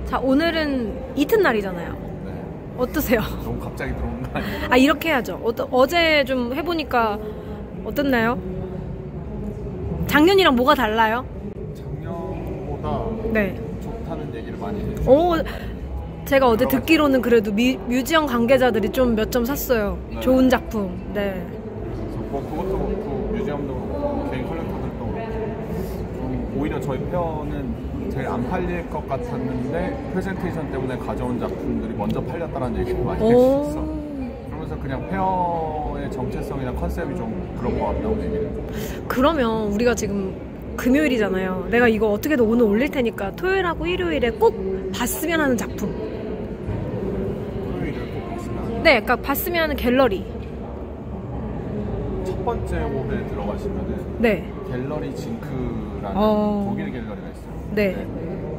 자, 오늘은 이튿날이잖아요. 네. 어떠세요? 너무 갑자기 들어온 거 아니에요? 아, 이렇게 해야죠. 어제 좀 해보니까 어떻나요? 작년이랑 뭐가 달라요? 작년보다 네. 좋다는 얘기를 많이 해요. 오, 제가 어제 듣기로는 그래도 뮤지엄 관계자들이 좀 몇 점 샀어요. 네. 좋은 작품. 네. 그래서 뭐 그것도 그렇고 뮤지엄도 그렇고 개인 컬렉터들도 그렇고 좀 오히려 저희 페어는 제일 안 팔릴 것 같았는데 프레젠테이션 때문에 가져온 작품들이 먼저 팔렸다는 얘기를 많이 했었어. 그러면서 그냥 페어의 정체성이나 컨셉이 좀 그런 것 같다고 얘기를. 그러면 우리가 지금 금요일이잖아요. 내가 이거 어떻게든 오늘 올릴 테니까 토요일하고 일요일에 꼭 봤으면 하는 작품. 토요일을 꼭 봤으면. 네, 그러니까 봤으면 하는 갤러리. 첫 번째 홈에 들어가시면은 네. 갤러리 징크라는 독일 갤러리가 있어요. 네.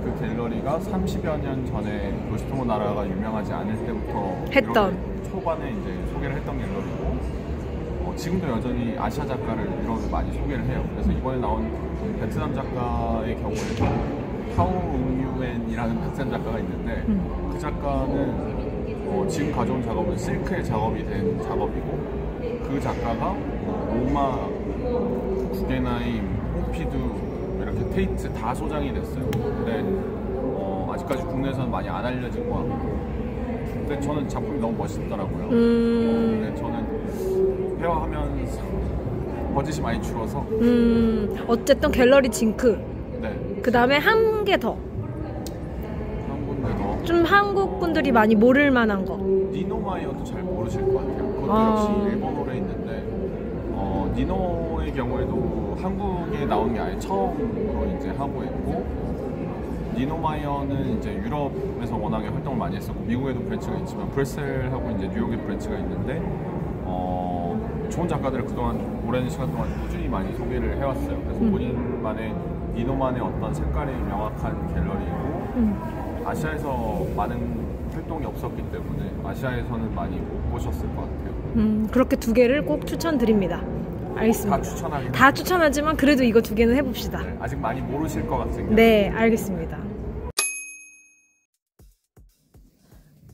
그 갤러리가 30여 년 전에 요시토모 나라가 유명하지 않을 때부터 했던 초반에 이제 소개를 했던 갤러리고 지금도 여전히 아시아 작가를 유럽에 많이 소개를 해요. 그래서 이번에 나온 베트남 작가의 경우에는 타오 응유엔이라는 베트남 작가가 있는데 그 작가는 지금 가져온 작업은 실크의 작업이 된 작업이고 그 작가가 오마, 구게나임, 호피두 이렇게 테이트 다 소장이 됐어요. 근데 아직까지 국내에서는 많이 안 알려진 것 같고 근데 저는 작품이 너무 멋있더라고요. 근데 저는 회화하면서 버짓이 많이 줄어서 어쨌든 갤러리 징크. 네. 그 다음에 한 개 더. 한 군데 더. 좀 한국 분들이 많이 모를 만한 거. 니노마이어도 잘 모르실 것 같아요. 그것도 역시 일본어로 있는데 니노의 경우에도 한국에 나온 게 아예 처음으로 이제 하고 있고 니노마이어는 이제 유럽에서 워낙에 활동을 많이 했었고 미국에도 브랜치가 있지만 브뤼셀하고 이제 뉴욕에 브랜치가 있는데 좋은 작가들을 그동안 오랜 시간 동안 꾸준히 많이 소개를 해왔어요. 그래서 본인만의 니노만의 어떤 색깔이 명확한 갤러리이고 아시아에서 많은 활동이 없었기 때문에 아시아에서는 많이 못 보셨을 것 같아요. 그렇게 두 개를 꼭 추천드립니다. 알겠습니다. 다 추천하지만 그래도 이거 두 개는 해봅시다. 네, 아직 많이 모르실 것 같은 게. 네, 알겠습니다.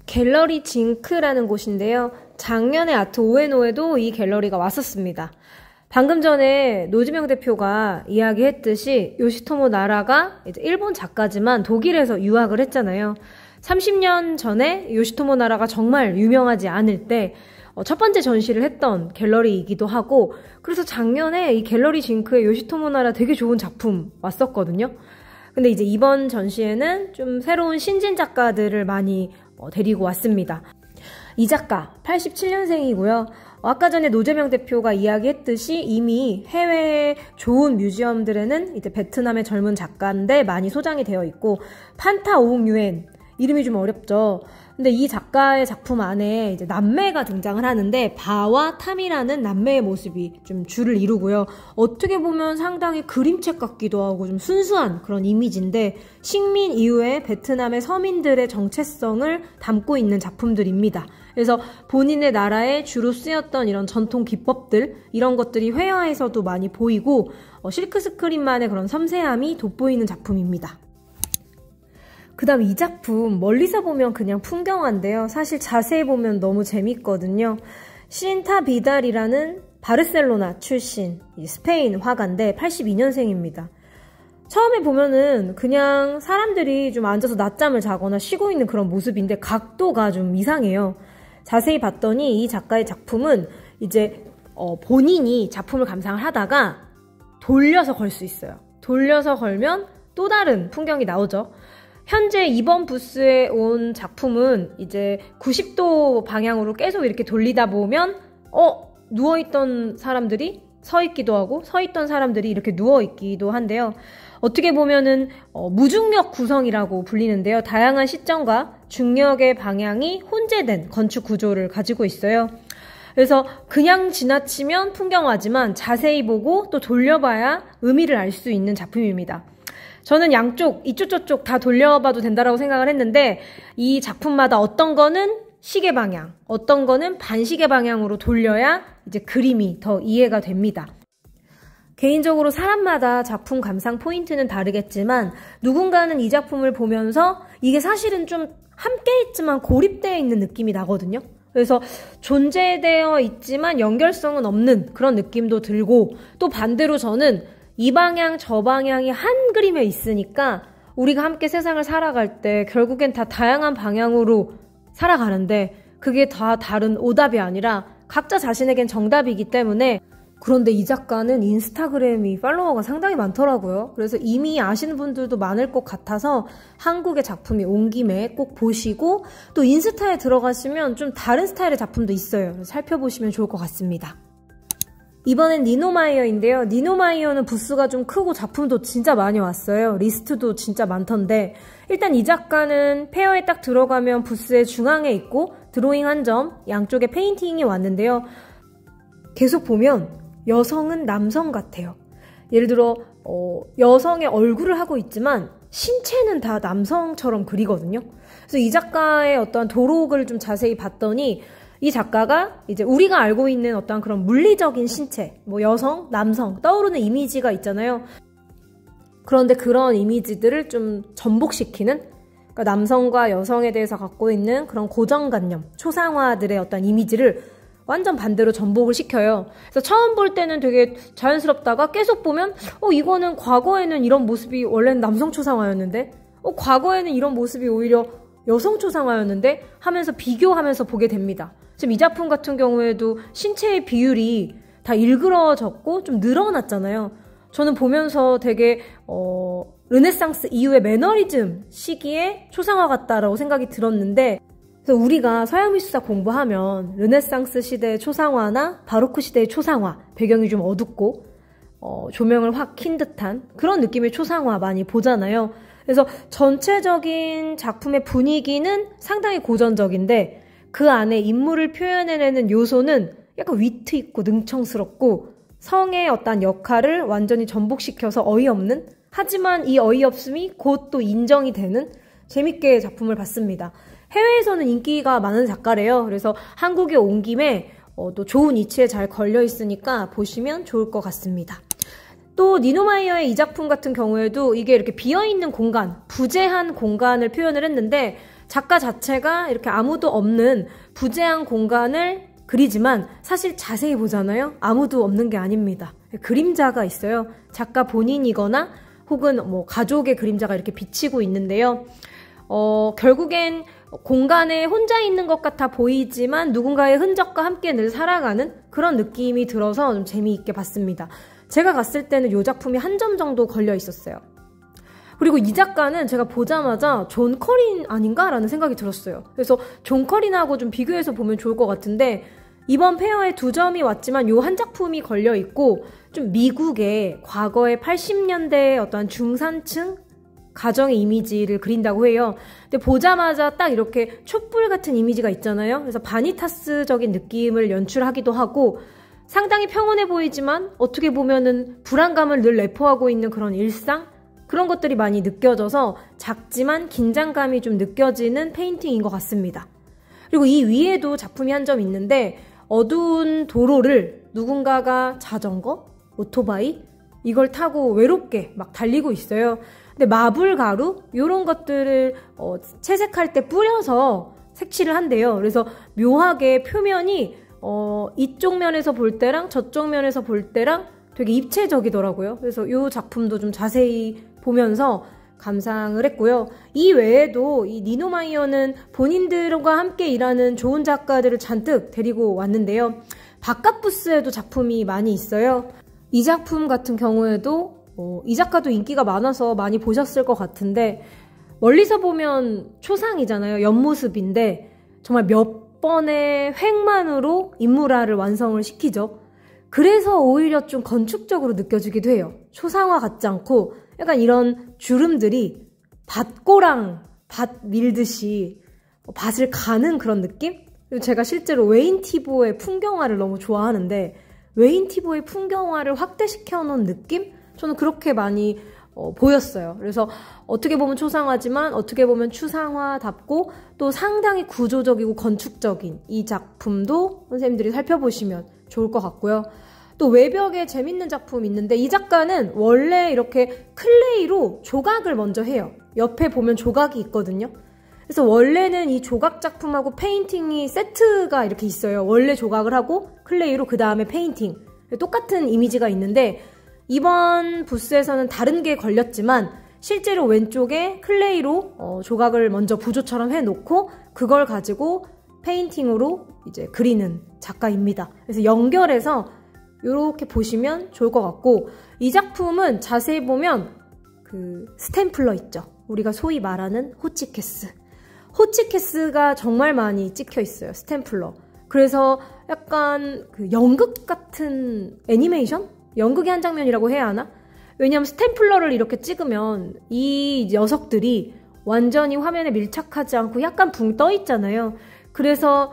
갤러리 징크라는 곳인데요. 작년에 아트 오에노에도 이 갤러리가 왔었습니다. 방금 전에 노지명 대표가 이야기했듯이 요시토모 나라가 이제 일본 작가지만 독일에서 유학을 했잖아요. 30년 전에 요시토모 나라가 정말 유명하지 않을 때 첫 번째 전시를 했던 갤러리이기도 하고 그래서 작년에 이 갤러리 징크의 요시토모 나라 되게 좋은 작품 왔었거든요. 근데 이제 이번 전시에는 좀 새로운 신진 작가들을 많이 데리고 왔습니다. 이 작가 87년생이고요. 아까 전에 노재명 대표가 이야기했듯이 이미 해외의 좋은 뮤지엄들에는 이제 베트남의 젊은 작가인데 많이 소장이 되어 있고 판타 오웅 유엔 이름이 좀 어렵죠. 근데 이 작가의 작품 안에 이제 남매가 등장을 하는데 바와 탐이라는 남매의 모습이 좀 줄을 이루고요. 어떻게 보면 상당히 그림책 같기도 하고 좀 순수한 그런 이미지인데 식민 이후에 베트남의 서민들의 정체성을 담고 있는 작품들입니다. 그래서 본인의 나라에 주로 쓰였던 이런 전통 기법들 이런 것들이 회화에서도 많이 보이고 실크 스크린만의 그런 섬세함이 돋보이는 작품입니다. 그 다음 이 작품 멀리서 보면 그냥 풍경화인데요. 사실 자세히 보면 너무 재밌거든요. 신타 비달이라는 바르셀로나 출신 스페인 화가인데 82년생입니다. 처음에 보면은 그냥 사람들이 좀 앉아서 낮잠을 자거나 쉬고 있는 그런 모습인데 각도가 좀 이상해요. 자세히 봤더니 이 작가의 작품은 이제 본인이 작품을 감상을 하다가 돌려서 걸 수 있어요. 돌려서 걸면 또 다른 풍경이 나오죠. 현재 이번 부스에 온 작품은 이제 90도 방향으로 계속 이렇게 돌리다 보면 누워있던 사람들이 서 있기도 하고 서 있던 사람들이 이렇게 누워있기도 한데요. 어떻게 보면은 무중력 구성이라고 불리는데요. 다양한 시점과 중력의 방향이 혼재된 건축 구조를 가지고 있어요. 그래서 그냥 지나치면 풍경화지만 자세히 보고 또 돌려봐야 의미를 알 수 있는 작품입니다. 저는 양쪽, 이쪽 저쪽 다 돌려봐도 된다라고 생각을 했는데 이 작품마다 어떤 거는 시계 방향, 어떤 거는 반시계 방향으로 돌려야 이제 그림이 더 이해가 됩니다. 개인적으로 사람마다 작품 감상 포인트는 다르겠지만 누군가는 이 작품을 보면서 이게 사실은 좀 함께 있지만 고립되어 있는 느낌이 나거든요. 그래서 존재되어 있지만 연결성은 없는 그런 느낌도 들고, 또 반대로 저는 이 방향 저 방향이 한 그림에 있으니까 우리가 함께 세상을 살아갈 때 결국엔 다 다양한 방향으로 살아가는데 그게 다 다른 오답이 아니라 각자 자신에겐 정답이기 때문에. 그런데 이 작가는 인스타그램이 팔로워가 상당히 많더라고요. 그래서 이미 아시는 분들도 많을 것 같아서 한국의 작품이 온 김에 꼭 보시고, 또 인스타에 들어가시면 좀 다른 스타일의 작품도 있어요. 살펴보시면 좋을 것 같습니다. 이번엔 니노마이어인데요. 니노마이어는 부스가 좀 크고 작품도 진짜 많이 왔어요. 리스트도 진짜 많던데, 일단 이 작가는 페어에 딱 들어가면 부스의 중앙에 있고 드로잉 한 점, 양쪽에 페인팅이 왔는데요. 계속 보면 여성은 남성 같아요. 예를 들어 여성의 얼굴을 하고 있지만 신체는 다 남성처럼 그리거든요. 그래서 이 작가의 어떤 도록을 좀 자세히 봤더니 이 작가가 이제 우리가 알고 있는 어떤 그런 물리적인 신체, 뭐 여성, 남성 떠오르는 이미지가 있잖아요. 그런데 그런 이미지들을 좀 전복시키는, 그러니까 남성과 여성에 대해서 갖고 있는 그런 고정관념, 초상화들의 어떤 이미지를 완전 반대로 전복을 시켜요. 그래서 처음 볼 때는 되게 자연스럽다가 계속 보면 이거는 과거에는 이런 모습이 원래는 남성 초상화였는데 과거에는 이런 모습이 오히려 여성 초상화였는데 하면서 비교하면서 보게 됩니다. 지금 이 작품 같은 경우에도 신체의 비율이 다 일그러졌고 좀 늘어났잖아요. 저는 보면서 되게 르네상스 이후의 매너리즘 시기에 초상화 같다라고 생각이 들었는데, 그래서 우리가 서양미술사 공부하면 르네상스 시대의 초상화나 바로크 시대의 초상화, 배경이 좀 어둡고 조명을 확 킨 듯한 그런 느낌의 초상화 많이 보잖아요. 그래서 전체적인 작품의 분위기는 상당히 고전적인데 그 안에 인물을 표현해내는 요소는 약간 위트 있고 능청스럽고 성의 어떤 역할을 완전히 전복시켜서 어이없는, 하지만 이 어이없음이 곧 또 인정이 되는 재밌게 작품을 봤습니다. 해외에서는 인기가 많은 작가래요. 그래서 한국에 온 김에 또 좋은 이치에 잘 걸려있으니까 보시면 좋을 것 같습니다. 또 니노마이어의 이 작품 같은 경우에도 이게 이렇게 비어있는 공간, 부재한 공간을 표현을 했는데 작가 자체가 이렇게 아무도 없는 부재한 공간을 그리지만 사실 자세히 보잖아요. 아무도 없는 게 아닙니다. 그림자가 있어요. 작가 본인이거나 혹은 뭐 가족의 그림자가 이렇게 비치고 있는데요. 결국엔 공간에 혼자 있는 것 같아 보이지만 누군가의 흔적과 함께 늘 살아가는 그런 느낌이 들어서 좀 재미있게 봤습니다. 제가 갔을 때는 이 작품이 한 점 정도 걸려 있었어요. 그리고 이 작가는 제가 보자마자 존 커린 아닌가? 라는 생각이 들었어요. 그래서 존 커린하고 좀 비교해서 보면 좋을 것 같은데, 이번 페어에 2점이 왔지만 요 한 작품이 걸려 있고 좀 미국의 과거의 80년대의 어떤 중산층 가정의 이미지를 그린다고 해요. 근데 보자마자 딱 이렇게 촛불 같은 이미지가 있잖아요. 그래서 바니타스적인 느낌을 연출하기도 하고 상당히 평온해 보이지만 어떻게 보면은 불안감을 늘 내포하고 있는 그런 일상? 그런 것들이 많이 느껴져서 작지만 긴장감이 좀 느껴지는 페인팅인 것 같습니다. 그리고 이 위에도 작품이 한 점 있는데 어두운 도로를 누군가가 자전거? 오토바이? 이걸 타고 외롭게 막 달리고 있어요. 근데 마블 가루? 이런 것들을 채색할 때 뿌려서 색칠을 한대요. 그래서 묘하게 표면이 이쪽 면에서 볼 때랑 저쪽 면에서 볼 때랑 되게 입체적이더라고요. 그래서 이 작품도 좀 자세히 보면서 감상을 했고요. 이 외에도 이 니노마이어는 본인들과 함께 일하는 좋은 작가들을 잔뜩 데리고 왔는데요. 바깥 부스에도 작품이 많이 있어요. 이 작품 같은 경우에도 이 작가도 인기가 많아서 많이 보셨을 것 같은데, 멀리서 보면 초상이잖아요. 옆모습인데 정말 몇 번의 획만으로 인물화를 완성을 시키죠. 그래서 오히려 좀 건축적으로 느껴지기도 해요. 초상화 같지 않고 약간 이런 주름들이 밭고랑 밭 밀듯이 밭을 가는 그런 느낌? 그리고 제가 실제로 웨인 티보의 풍경화를 너무 좋아하는데 웨인 티보의 풍경화를 확대시켜 놓은 느낌? 저는 그렇게 많이 보였어요. 그래서 어떻게 보면 초상화지만 어떻게 보면 추상화답고 또 상당히 구조적이고 건축적인 이 작품도 선생님들이 살펴보시면 좋을 것 같고요. 또 외벽에 재밌는 작품이 있는데 이 작가는 원래 이렇게 클레이로 조각을 먼저 해요. 옆에 보면 조각이 있거든요. 그래서 원래는 이 조각 작품하고 페인팅이 세트가 이렇게 있어요. 원래 조각을 하고 클레이로 그 다음에 페인팅. 똑같은 이미지가 있는데 이번 부스에서는 다른 게 걸렸지만 실제로 왼쪽에 클레이로 조각을 먼저 부조처럼 해놓고 그걸 가지고 페인팅으로 이제 그리는 작가입니다. 그래서 연결해서 이렇게 보시면 좋을 것 같고 이 작품은 자세히 보면 그 스탬플러 있죠. 우리가 소위 말하는 호치키스. 호치키스가 정말 많이 찍혀 있어요. 스탬플러. 그래서 약간 그 연극 같은 애니메이션? 연극의 한 장면이라고 해야 하나? 왜냐하면 스탬플러를 이렇게 찍으면 이 녀석들이 완전히 화면에 밀착하지 않고 약간 붕 떠 있잖아요. 그래서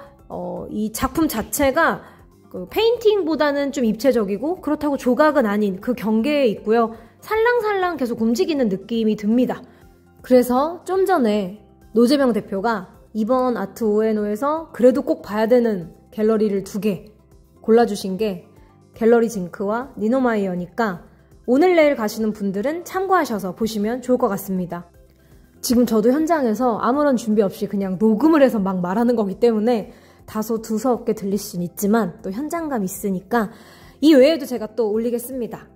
이 작품 자체가 그 페인팅보다는 좀 입체적이고 그렇다고 조각은 아닌 그 경계에 있고요. 살랑살랑 계속 움직이는 느낌이 듭니다. 그래서 좀 전에 노재명 대표가 이번 아트 오에노에서 그래도 꼭 봐야 되는 갤러리를 2개 골라주신 게 갤러리 징크와 니노마이어니까 오늘 내일 가시는 분들은 참고하셔서 보시면 좋을 것 같습니다. 지금 저도 현장에서 아무런 준비 없이 그냥 녹음을 해서 막 말하는 거기 때문에 다소 두서없게 들릴 수는 있지만 또 현장감 있으니까 이 외에도 제가 또 올리겠습니다.